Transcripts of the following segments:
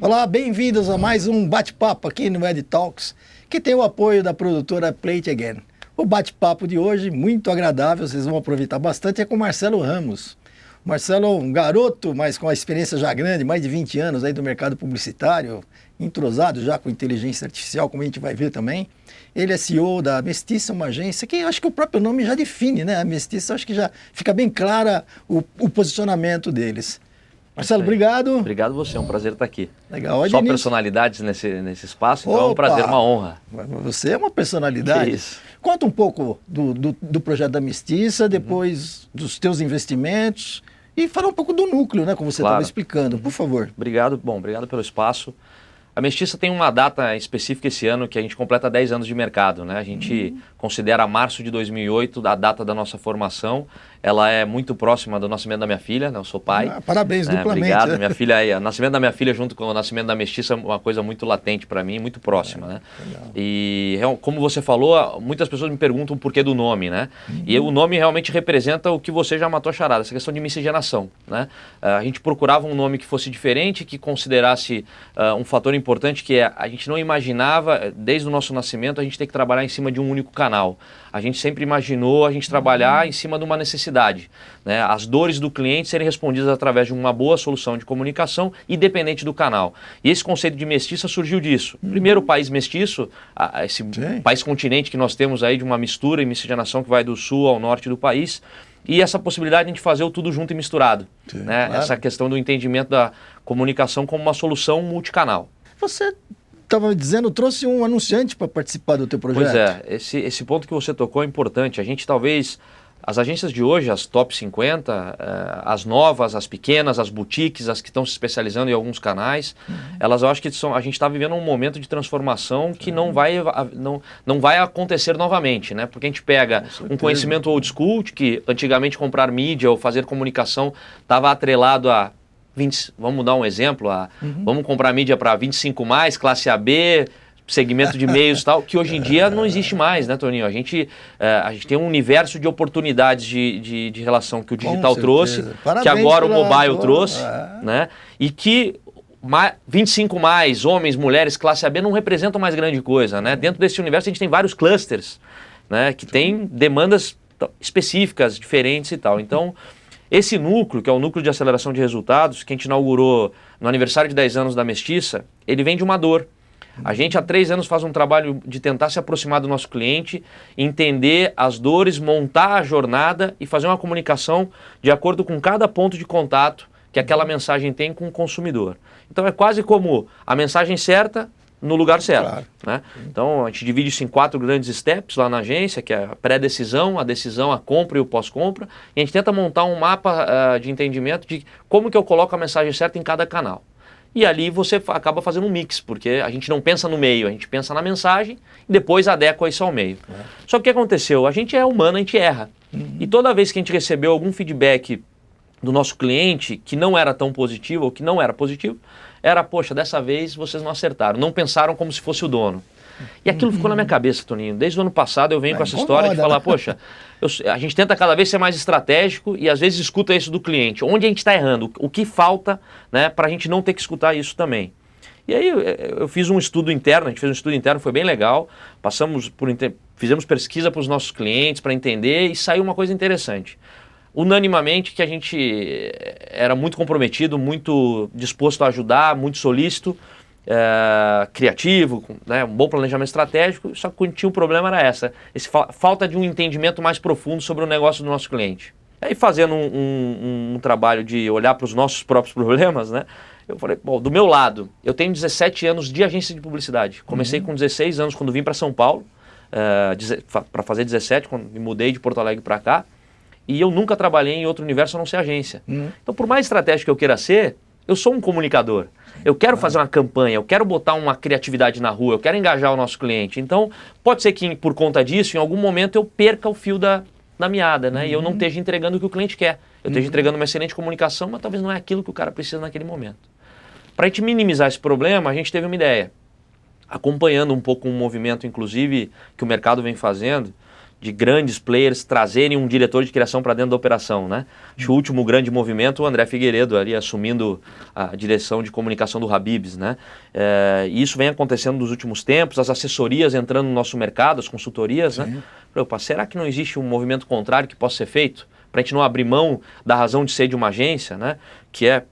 Olá, bem-vindos a mais um bate-papo aqui no Ed Talks, que tem o apoio da produtora Play It Again. O bate-papo de hoje, muito agradável, vocês vão aproveitar bastante, é com o Marcelo Ramos. O Marcelo é um garoto, mas com a experiência já grande, mais de 20 anos aí do mercado publicitário, entrosado já com inteligência artificial, como a gente vai ver também. Ele é CEO da Mestiça, uma agência que eu acho que o próprio nome já define, né? A Mestiça, acho que já fica bem clara o posicionamento deles. Marcelo, obrigado. Obrigado você, é um prazer estar aqui. Legal. Só personalidades nesse espaço, então é um prazer, uma honra. Você é uma personalidade. Que isso. Conta um pouco do projeto da Mestiça, depois dos teus investimentos e fala um pouco do núcleo, né, como você estava explicando, por favor. Obrigado, obrigado pelo espaço. A Mestiça tem uma data específica esse ano que a gente completa 10 anos de mercado, né? A gente considera março de 2008 a data da nossa formação. Ela é muito próxima do nascimento da minha filha, né? Eu sou pai. Parabéns, duplamente. Obrigado. Né? Minha filha, o nascimento da minha filha junto com o nascimento da Mestiça é uma coisa muito latente para mim, muito próxima, né? Legal. E como você falou, muitas pessoas me perguntam o porquê do nome, né? E o nome realmente representa o que você já matou a charada, essa questão de miscigenação, né? A gente procurava um nome que fosse diferente, que considerasse um fator importante, que é a gente não imaginava, desde o nosso nascimento, a gente ter que trabalhar em cima de um único canal. A gente sempre imaginou a gente trabalhar em cima de uma necessidade, né? As dores do cliente serem respondidas através de uma boa solução de comunicação, independente do canal. E esse conceito de mestiça surgiu disso. Primeiro, o país mestiço, esse país-continente que nós temos aí de uma mistura e miscigenação que vai do sul ao norte do país, e essa possibilidade de a gente fazer o tudo junto e misturado, né? Claro. Essa questão do entendimento da comunicação como uma solução multicanal. Você estava dizendo, trouxe um anunciante para participar do teu projeto. Pois é, esse ponto que você tocou é importante. A gente talvez, as agências de hoje, as top 50, as novas, as pequenas, as boutiques, as que estão se especializando em alguns canais, elas eu acho que a gente está vivendo um momento de transformação que não vai acontecer novamente, né? Porque a gente pega um conhecimento old school, de que antigamente comprar mídia ou fazer comunicação estava atrelado a vamos dar um exemplo, vamos comprar mídia para 25+, classe AB, segmento de meios e tal, que hoje em dia não existe mais, né, Toninho? A gente tem um universo de oportunidades de relação que o digital trouxe, que agora o mobile trouxe, né? E que 25+, homens, mulheres, classe AB não representam mais grande coisa, né? Dentro desse universo a gente tem vários clusters, né, que tem demandas específicas, diferentes e tal. Então, esse núcleo, que é o núcleo de aceleração de resultados, que a gente inaugurou no aniversário de 10 anos da Mestiça, ele vem de uma dor. A gente há 3 anos faz um trabalho de tentar se aproximar do nosso cliente, entender as dores, montar a jornada e fazer uma comunicação de acordo com cada ponto de contato que aquela mensagem tem com o consumidor. Então é quase como a mensagem certa no lugar certo. Claro. Né? Então a gente divide isso em 4 grandes steps lá na agência, que é a pré-decisão, a decisão, a compra e o pós-compra. E a gente tenta montar um mapa de entendimento de como que eu coloco a mensagem certa em cada canal. E ali você acaba fazendo um mix, porque a gente não pensa no meio, a gente pensa na mensagem e depois adequa isso ao meio. Só que o que aconteceu? A gente é humano, a gente erra. E toda vez que a gente recebeu algum feedback do nosso cliente que não era tão positivo ou que não era positivo, era, poxa, dessa vez vocês não acertaram, não pensaram como se fosse o dono. E aquilo ficou na minha cabeça, Toninho. Desde o ano passado eu venho com essa história de falar, poxa, a gente tenta cada vez ser mais estratégico e às vezes escuta isso do cliente. Onde a gente está errando? O que falta, né, para a gente não ter que escutar isso também? E aí eu fiz um estudo interno, a gente fez um estudo interno, foi bem legal. Fizemos pesquisa para os nossos clientes para entender e saiu uma coisa interessante. Unanimamente que a gente era muito comprometido, muito disposto a ajudar, muito solícito, criativo, né, um bom planejamento estratégico, só que tinha um problema era falta de um entendimento mais profundo sobre o negócio do nosso cliente. Aí fazendo um trabalho de olhar para os nossos próprios problemas, né, eu falei, bom, do meu lado, eu tenho 17 anos de agência de publicidade. Comecei com 16 anos quando vim para São Paulo, para fazer 17, quando me mudei de Porto Alegre para cá. E eu nunca trabalhei em outro universo a não ser agência. Então, por mais estratégico que eu queira ser, eu sou um comunicador. Eu quero fazer uma campanha, eu quero botar uma criatividade na rua, eu quero engajar o nosso cliente. Então, pode ser que por conta disso, em algum momento eu perca o fio da meada, né? E eu não esteja entregando o que o cliente quer. Eu esteja entregando uma excelente comunicação, mas talvez não é aquilo que o cara precisa naquele momento. Para a gente minimizar esse problema, a gente teve uma ideia. Acompanhando um pouco um movimento, inclusive, que o mercado vem fazendo, de grandes players trazerem um diretor de criação para dentro da operação, né? Acho que o último grande movimento, o André Figueiredo ali assumindo a direção de comunicação do Habib's, né? E isso vem acontecendo nos últimos tempos, as assessorias entrando no nosso mercado, as consultorias, né? Falei, opa, será que não existe um movimento contrário que possa ser feito? Para a gente não abrir mão da razão de ser de uma agência, né? Que é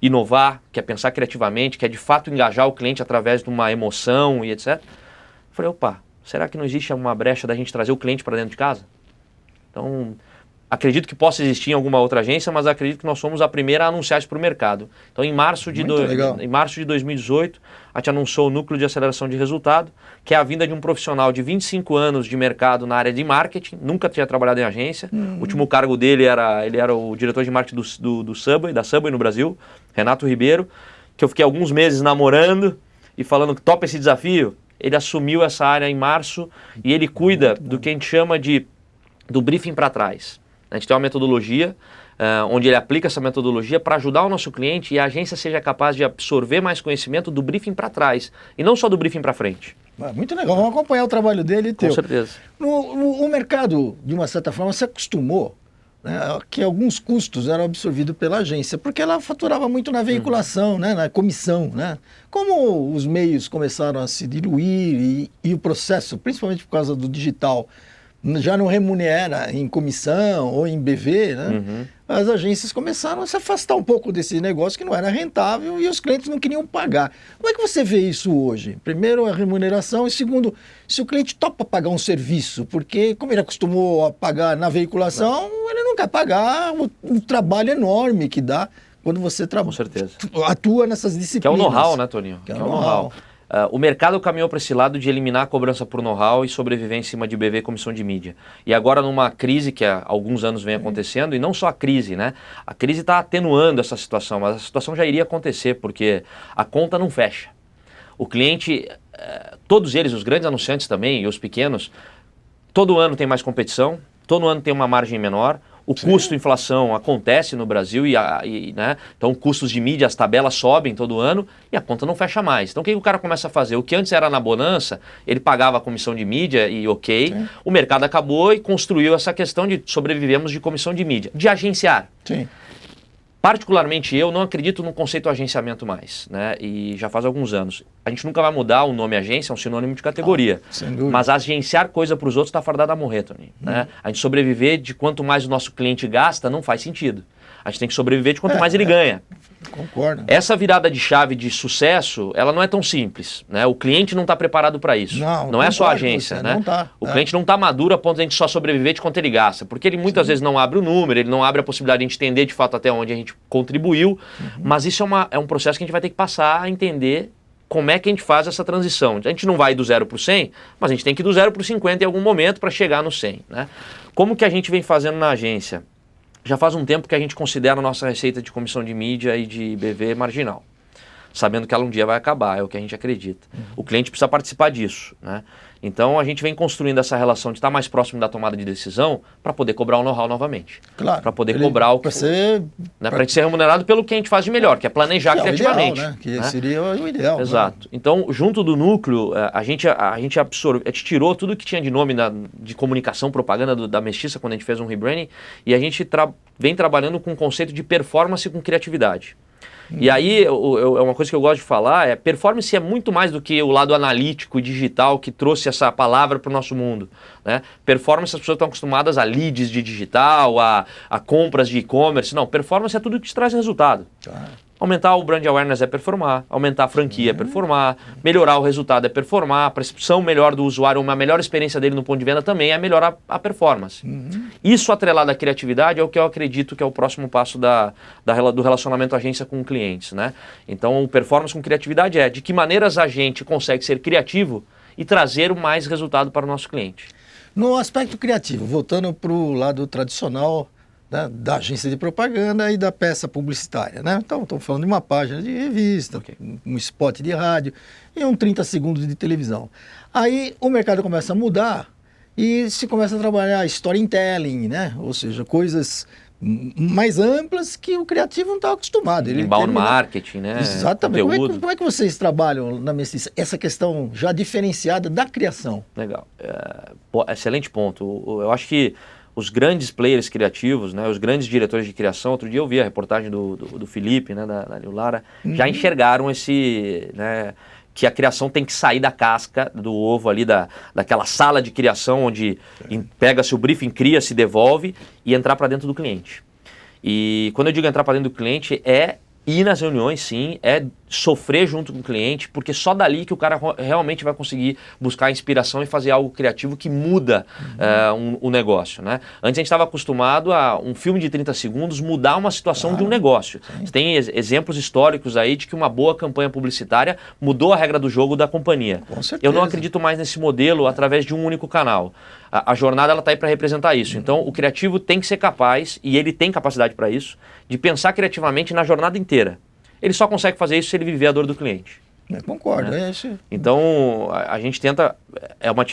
inovar, que é pensar criativamente, que é de fato engajar o cliente através de uma emoção e etc. Falei, opa, será que não existe uma brecha da gente trazer o cliente para dentro de casa? Então, acredito que possa existir em alguma outra agência, mas acredito que nós somos a primeira a anunciar isso para o mercado. Então, em março de 2018, a gente anunciou o Núcleo de Aceleração de Resultado, que é a vinda de um profissional de 25 anos de mercado na área de marketing, nunca tinha trabalhado em agência. O último cargo dele ele era o diretor de marketing da Subway no Brasil, Renato Ribeiro, que eu fiquei alguns meses namorando e falando que topa esse desafio. Ele assumiu essa área em março e ele cuida do que a gente chama do briefing para trás. A gente tem uma metodologia onde ele aplica essa metodologia para ajudar o nosso cliente e a agência seja capaz de absorver mais conhecimento do briefing para trás e não só do briefing para frente. Muito legal, vamos acompanhar o trabalho dele e teu. Com certeza. O mercado, de uma certa forma, se acostumou, né, que alguns custos eram absorvidos pela agência, porque ela faturava muito na veiculação, né, na comissão. Né? Como os meios começaram a se diluir e o processo, principalmente por causa do digital, já não remunera em comissão ou em BV, né? As agências começaram a se afastar um pouco desse negócio que não era rentável e os clientes não queriam pagar. Como é que você vê isso hoje? Primeiro, a remuneração e segundo, se o cliente topa pagar um serviço, porque como ele acostumou a pagar na veiculação, ele não quer pagar o trabalho enorme que dá quando você Com certeza. atua nessas disciplinas. Que é o know-how, né, Toninho? Que é o know-how. O mercado caminhou para esse lado de eliminar a cobrança por know-how e sobreviver em cima de BV e comissão de mídia. E agora numa crise que há alguns anos vem acontecendo, e não só a crise, né? A crise está atenuando essa situação, mas a situação já iria acontecer, porque a conta não fecha. O cliente, todos eles, os grandes anunciantes também e os pequenos, todo ano tem mais competição, todo ano tem uma margem menor. O custo inflação acontece no Brasil né? Então custos de mídia, as tabelas sobem todo ano e a conta não fecha mais. Então o que o cara começa a fazer? O que antes era na bonança, ele pagava a comissão de mídia e o mercado acabou e construiu essa questão de sobrevivemos de comissão de mídia, de agenciar. Sim. Particularmente eu não acredito no conceito agenciamento mais, né? E já faz alguns anos. A gente nunca vai mudar o nome agência, é um sinônimo de categoria. Sem dúvida. Mas agenciar coisa para os outros está fardado a morrer, Tony. Né? A gente sobreviver de quanto mais o nosso cliente gasta não faz sentido. A gente tem que sobreviver de quanto mais ele ganha. Concordo. Essa virada de chave de sucesso, ela não é tão simples, né? O cliente não está preparado para isso. Não é só a agência, né? Não tá. O cliente não está maduro a ponto de a gente só sobreviver de quanto ele gasta, porque ele muitas vezes não abre o número, ele não abre a possibilidade de a gente entender de fato até onde a gente contribuiu, mas isso é um processo que a gente vai ter que passar a entender como é que a gente faz essa transição. A gente não vai do 0 para o 100, mas a gente tem que ir do 0 para o 50 em algum momento para chegar no 100, né? Como que a gente vem fazendo na agência? Já faz um tempo que a gente considera a nossa receita de comissão de mídia e de BV marginal, sabendo que ela um dia vai acabar, é o que a gente acredita. O cliente precisa participar disso, né? Então a gente vem construindo essa relação de estar mais próximo da tomada de decisão para poder cobrar o know-how novamente. Claro. Para poder cobrar o que... Né, para a gente ser remunerado pelo que a gente faz de melhor, que é planejar criativamente. O ideal, né? Que seria o ideal. Exato. Né? Então, junto do núcleo, a gente tirou tudo que tinha de nome de comunicação, propaganda da Mestiça, quando a gente fez um rebranding, e a gente vem trabalhando com o conceito de performance com criatividade. E aí, é uma coisa que eu gosto de falar, performance é muito mais do que o lado analítico e digital que trouxe essa palavra para o nosso mundo. Né? Performance, as pessoas estão acostumadas a leads de digital, a compras de e-commerce. Não, performance é tudo que te traz resultado. Aumentar o brand awareness é performar, aumentar a franquia é performar, melhorar o resultado é performar, a percepção melhor do usuário, uma melhor experiência dele no ponto de venda também é melhorar a performance. Isso atrelado à criatividade é o que eu acredito que é o próximo passo do relacionamento agência com clientes. Né? Então, o performance com criatividade é de que maneiras a gente consegue ser criativo e trazer mais resultado para o nosso cliente. No aspecto criativo, voltando para o lado tradicional, né, da agência de propaganda e da peça publicitária, né? Então, estamos falando de uma página de revista, um spot de rádio e 30 segundos de televisão. Aí o mercado começa a mudar e se começa a trabalhar storytelling, né? Ou seja, coisas mais amplas que o criativo não está acostumado. Ele Inbound marketing, né? Exatamente. Conteúdo. Como é que vocês trabalham na Mestiça essa questão já diferenciada da criação? Legal. Excelente ponto. Eu acho que os grandes players criativos, né, os grandes diretores de criação, outro dia eu vi a reportagem do Felipe, né, da New Lara, já enxergaram né, que a criação tem que sair da casca do ovo ali, daquela sala de criação onde pega-se o briefing, cria-se, devolve e entrar para dentro do cliente. E quando eu digo entrar para dentro do cliente, é ir nas reuniões, sim, é sofrer junto com o cliente, porque só dali que o cara realmente vai conseguir buscar inspiração e fazer algo criativo que muda o negócio, né? Antes a gente estava acostumado a um filme de 30 segundos mudar uma situação de um negócio. Tem exemplos históricos aí de que uma boa campanha publicitária mudou a regra do jogo da companhia. Com certeza. Eu não acredito mais nesse modelo através de um único canal. A jornada está aí para representar isso. Então o criativo tem que ser capaz, e ele tem capacidade para isso, de pensar criativamente na jornada inteira. Ele só consegue fazer isso se ele viver a dor do cliente. Eu concordo. Né? Então, a gente tenta...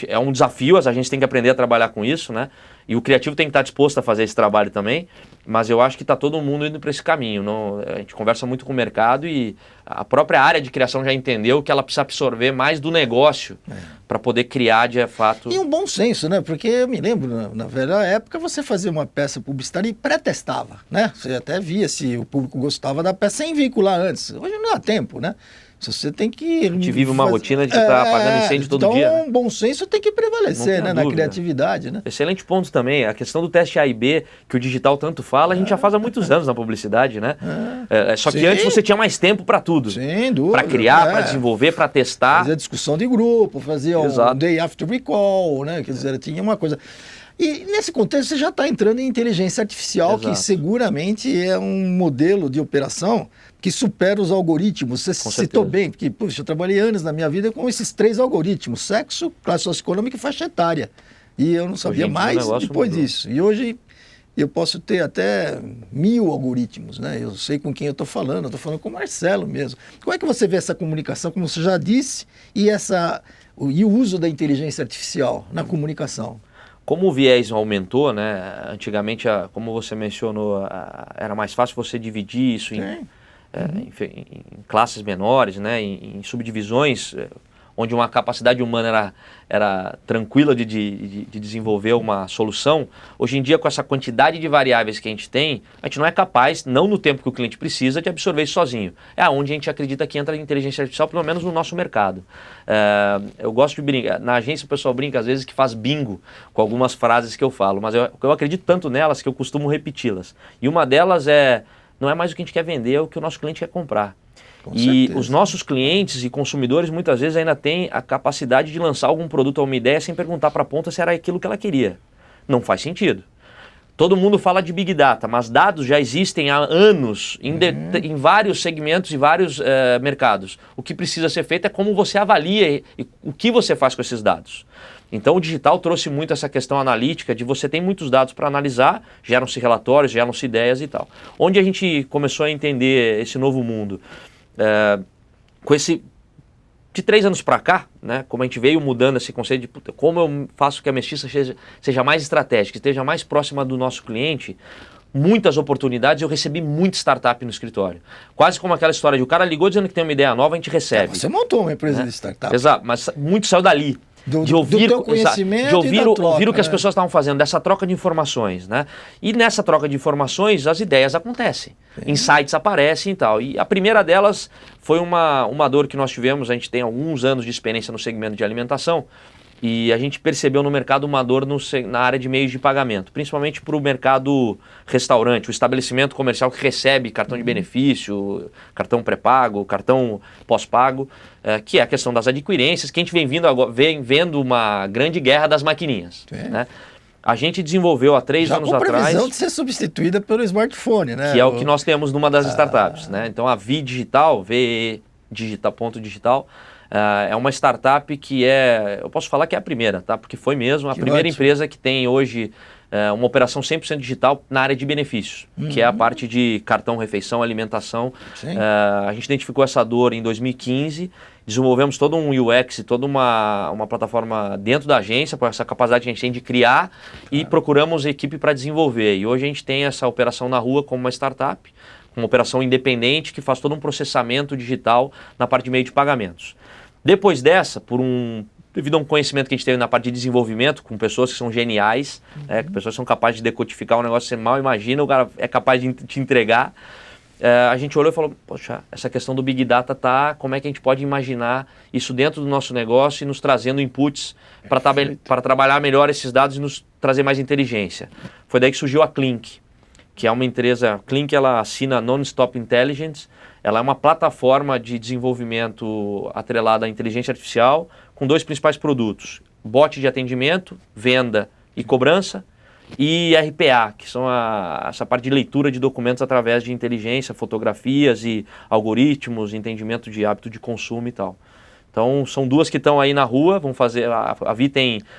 É um desafio, as agências têm que aprender a trabalhar com isso, né? E o criativo tem que estar disposto a fazer esse trabalho também, mas eu acho que está todo mundo indo para esse caminho. A gente conversa muito com o mercado e a própria área de criação já entendeu que ela precisa absorver mais do negócio para poder criar de fato... E um bom senso, né? Porque eu me lembro, na velha época, você fazia uma peça publicitária e pré-testava, né? Você até via se o público gostava da peça sem vincular antes. Hoje não dá tempo, né? Você tem que... A gente vive uma rotina de estar apagando incêndio todo dia. Então, bom senso tem que prevalecer, né? Na criatividade, né? Excelente ponto também. A questão do teste A e B, que o digital tanto fala, a gente já faz há muitos anos na publicidade, né? Só que antes você tinha mais tempo para tudo. Sem dúvida. Para criar, para desenvolver, para testar. Fazia discussão de grupo, fazia o day after recall, né? Quer dizer, tinha uma coisa... E nesse contexto você já está entrando em inteligência artificial, que seguramente é um modelo de operação que supera os algoritmos. Você citou bem, porque puxa, eu trabalhei anos na minha vida com esses 3 algoritmos: sexo, classe socioeconômica e faixa etária. E eu não sabia mais depois disso. E hoje eu posso ter até 1000 algoritmos, né? Eu sei com quem eu estou falando com o Marcelo mesmo. Como é que você vê essa comunicação, como você já disse, e o uso da inteligência artificial na comunicação? Como o viés aumentou, né? Antigamente, como você mencionou, era mais fácil você dividir isso em classes menores, né? Em subdivisões, onde uma capacidade humana era tranquila de desenvolver uma solução. Hoje em dia, com essa quantidade de variáveis que a gente tem, a gente não é capaz, não no tempo que o cliente precisa, de absorver isso sozinho. É onde a gente acredita que entra a inteligência artificial, pelo menos no nosso mercado. Eu gosto de brincar, na agência o pessoal brinca às vezes que faz bingo com algumas frases que eu falo, mas eu acredito tanto nelas que eu costumo repeti-las. E uma delas não é mais o que a gente quer vender, é o que o nosso cliente quer comprar. E os nossos clientes e consumidores muitas vezes ainda têm a capacidade de lançar algum produto ou uma ideia sem perguntar para a ponta se era aquilo que ela queria. Não faz sentido. Todo mundo fala de Big Data, mas dados já existem há anos em vários segmentos e vários mercados. O que precisa ser feito é como você avalia e o que você faz com esses dados. Então o digital trouxe muito essa questão analítica de você tem muitos dados para analisar, geram-se relatórios, geram-se ideias e tal. Onde a gente começou a entender esse novo mundo? De 3 anos para cá, né, como a gente veio mudando esse conceito de como eu faço que a Mestiça seja mais estratégica, esteja mais próxima do nosso cliente, muitas oportunidades, eu recebi muita startup no escritório. Quase como aquela história de o cara ligou dizendo que tem uma ideia nova, a gente recebe. Você montou uma empresa de startup. Exato, mas muito saiu dali. De ouvir o que as pessoas estavam fazendo, dessa troca de informações, né? E nessa troca de informações, as ideias acontecem, insights aparecem e tal. E a primeira delas foi uma dor que nós tivemos, a gente tem alguns anos de experiência no segmento de alimentação, e a gente percebeu no mercado uma dor na área de meios de pagamento, principalmente para o mercado restaurante, o estabelecimento comercial que recebe cartão de benefício, cartão pré-pago, cartão pós-pago, que é a questão das adquirências, que a gente vem vendo uma grande guerra das maquininhas. Né? A gente desenvolveu há 3 anos atrás... Já com previsão de ser substituída pelo smartphone, né? Que é o que nós temos numa das startups. Né? Então a Vi Digital, Digital, é uma startup que eu posso falar que é a primeira, tá? Porque foi mesmo a primeira empresa que tem hoje uma operação 100% digital na área de benefícios, que é a parte de cartão, refeição, alimentação. A gente identificou essa dor em 2015, desenvolvemos todo um UX, toda uma plataforma dentro da agência, com essa capacidade que a gente tem de criar e procuramos equipe para desenvolver. E hoje a gente tem essa operação na rua como uma startup, uma operação independente que faz todo um processamento digital na parte de meio de pagamentos. Depois dessa, devido a um conhecimento que a gente teve na parte de desenvolvimento, com pessoas que são geniais, pessoas que são capazes de decodificar um negócio que você mal imagina, o cara é capaz de te entregar, a gente olhou e falou, poxa, essa questão do Big Data como é que a gente pode imaginar isso dentro do nosso negócio e nos trazendo inputs para trabalhar melhor esses dados e nos trazer mais inteligência. Foi daí que surgiu a Clink, que é uma empresa, Clink, ela assina Non-Stop Intelligence, ela é uma plataforma de desenvolvimento atrelada à inteligência artificial com 2 principais produtos, bot de atendimento, venda e cobrança, e RPA, que são essa parte de leitura de documentos através de inteligência, fotografias e algoritmos, entendimento de hábito de consumo e tal. Então, são 2 que estão aí na rua, vão fazer, a Vi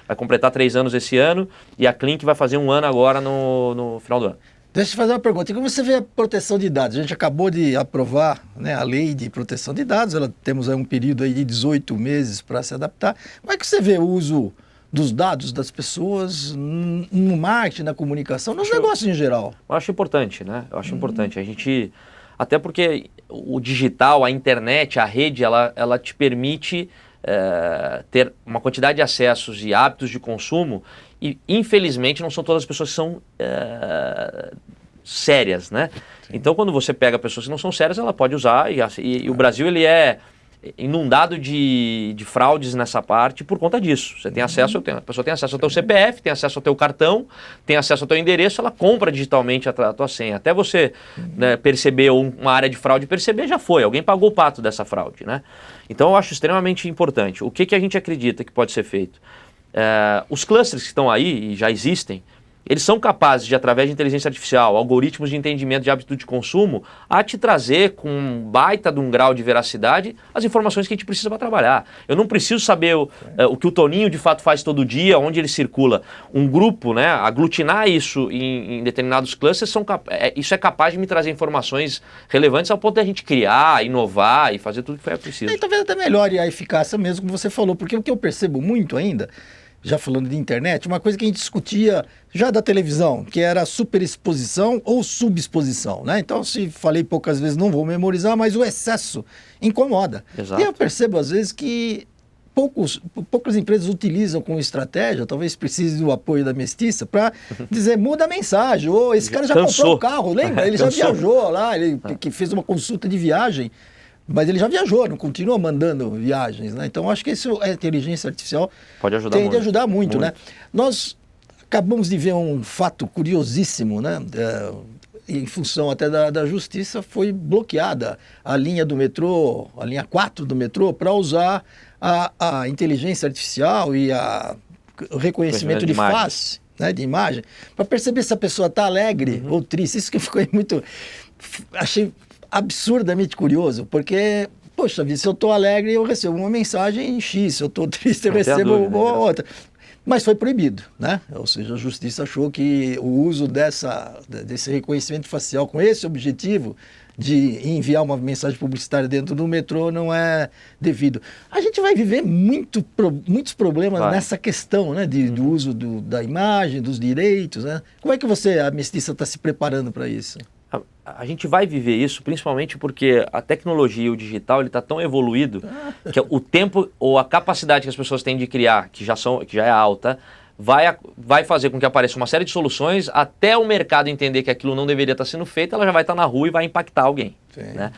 vai completar 3 anos esse ano, e a Clink vai fazer 1 ano agora no final do ano. Deixa eu te fazer uma pergunta. E como você vê a proteção de dados? A gente acabou de aprovar, né, a lei de proteção de dados, temos aí um período aí de 18 meses para se adaptar. Como é que você vê o uso dos dados das pessoas no marketing, na comunicação, nos negócios em geral? Eu acho importante, né? Eu acho importante. Até porque o digital, a internet, a rede, ela te permite ter uma quantidade de acessos e hábitos de consumo e, infelizmente, não são todas as pessoas que são sérias, né? Sim. Então, quando você pega pessoas que não são sérias, ela pode usar e o Brasil, ele é inundado de fraudes nessa parte por conta disso. Você tem acesso, a pessoa tem acesso ao teu CPF, tem acesso ao teu cartão, tem acesso ao teu endereço, ela compra digitalmente a tua senha. Até você perceber, ou uma área de fraude perceber, já foi. Alguém pagou o pato dessa fraude, né? Então eu acho extremamente importante. O que a gente acredita que pode ser feito? Os clusters que estão aí, e já existem, eles são capazes de, através de inteligência artificial, algoritmos de entendimento de hábito de consumo, a te trazer com um baita de um grau de veracidade as informações que a gente precisa para trabalhar. Eu não preciso saber o que o Toninho de fato faz todo dia, onde ele circula. Um grupo, né, aglutinar isso em determinados clusters, isso é capaz de me trazer informações relevantes ao ponto de a gente criar, inovar e fazer tudo o que for preciso. E talvez até melhore a eficácia mesmo, como você falou, porque o que eu percebo muito ainda, já falando de internet, uma coisa que a gente discutia já da televisão, que era superexposição ou subexposição, né? Então, se falei poucas vezes, não vou memorizar, mas o excesso incomoda. Exato. E eu percebo, às vezes, que poucas empresas utilizam como estratégia, talvez precise do apoio da Mestiça, para dizer, muda a mensagem, ou esse cara já comprou um carro, lembra? Ele já viajou lá, ele que fez uma consulta de viagem, mas ele já viajou, não continua mandando viagens, né? Então, acho que isso, a inteligência artificial tende a ajudar muito, né? Nós acabamos de ver um fato curiosíssimo, né? Em função até da justiça, foi bloqueada a linha do metrô, a linha 4 do metrô, para usar a inteligência artificial e o reconhecimento de face, né, de imagem, para perceber se a pessoa está alegre ou triste. Isso que ficou muito... Achei absurdamente curioso, porque, poxa vida, se eu estou alegre, eu recebo uma mensagem em X, se eu estou triste, eu recebo uma outra. Mas foi proibido, né? Ou seja, a justiça achou que o uso desse reconhecimento facial com esse objetivo de enviar uma mensagem publicitária dentro do metrô não é devido. A gente vai viver muitos problemas nessa questão, né? Do uso da imagem, dos direitos, né? Como é que a Mestiça, está se preparando para isso? A gente vai viver isso principalmente porque a tecnologia e o digital está tão evoluído que o tempo ou a capacidade que as pessoas têm de criar, que já é alta, vai fazer com que apareça uma série de soluções até o mercado entender que aquilo não deveria estar sendo feito, ela já vai estar na rua e vai impactar alguém. Né?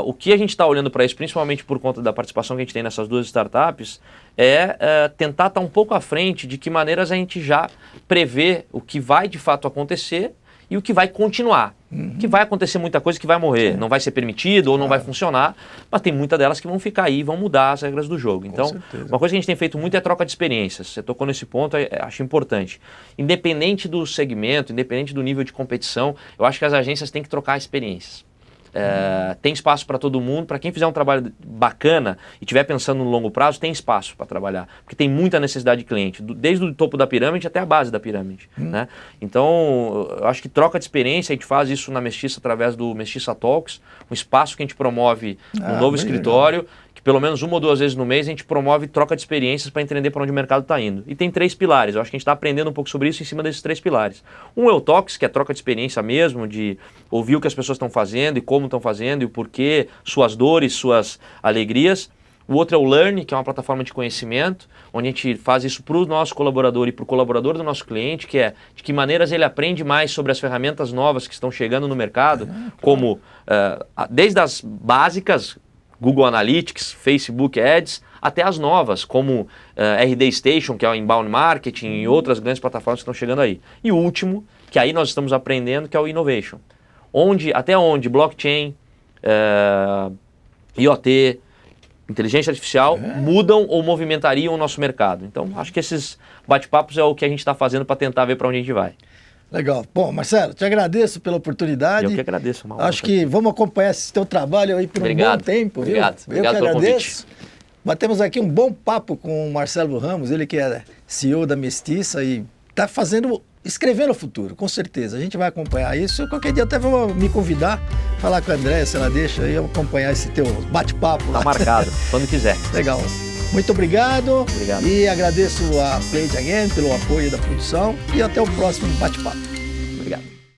O que a gente está olhando para isso, principalmente por conta da participação que a gente tem nessas 2 startups, é tentar estar um pouco à frente de que maneiras a gente já prevê o que vai de fato acontecer e o que vai continuar. Que vai acontecer muita coisa que vai morrer, não vai ser permitido ou não vai funcionar, mas tem muitas delas que vão ficar aí e vão mudar as regras do jogo. Então, uma coisa que a gente tem feito muito é troca de experiências. Você tocou nesse ponto, acho importante. Independente do segmento, independente do nível de competição, eu acho que as agências têm que trocar experiências. tem espaço para todo mundo. Para quem fizer um trabalho bacana e estiver pensando no longo prazo, tem espaço para trabalhar, porque tem muita necessidade de cliente, desde o topo da pirâmide até a base da pirâmide, né? Então, eu acho que troca de experiência, a gente faz isso na Mestiça através do Mestiça Talks, um espaço que a gente promove no novo escritório, que pelo menos 1 ou 2 vezes no mês a gente promove troca de experiências para entender para onde o mercado está indo. E tem 3 pilares, eu acho que a gente está aprendendo um pouco sobre isso em cima desses 3 pilares. Um é o Talks, que é troca de experiência mesmo, de ouvir o que as pessoas estão fazendo e como estão fazendo e o porquê, suas dores, suas alegrias. O outro é o Learn, que é uma plataforma de conhecimento, onde a gente faz isso para o nosso colaborador e para o colaborador do nosso cliente, que é de que maneiras ele aprende mais sobre as ferramentas novas que estão chegando no mercado, como desde as básicas, Google Analytics, Facebook Ads, até as novas, como RD Station, que é o Inbound Marketing, e outras grandes plataformas que estão chegando aí. E o último, que aí nós estamos aprendendo, que é o Innovation. Até onde blockchain, IoT, inteligência artificial mudam ou movimentariam o nosso mercado. Então, acho que esses bate-papos é o que a gente está fazendo para tentar ver para onde a gente vai. Legal. Bom, Marcelo, te agradeço pela oportunidade. Eu que agradeço, Mauro. Acho que vamos acompanhar esse teu trabalho aí por um bom tempo, viu? Obrigado Eu que agradeço. Batemos aqui um bom papo com o Marcelo Ramos, ele que é CEO da Mestiça e está escrevendo o futuro, com certeza. A gente vai acompanhar isso. Qualquer dia até vou me convidar, falar com a Andréia, se ela deixa aí, eu acompanhar esse teu bate-papo. Tá marcado, quando quiser. Legal. Muito obrigado. Obrigado. E agradeço a Play It Again pelo apoio da produção e até o próximo bate-papo.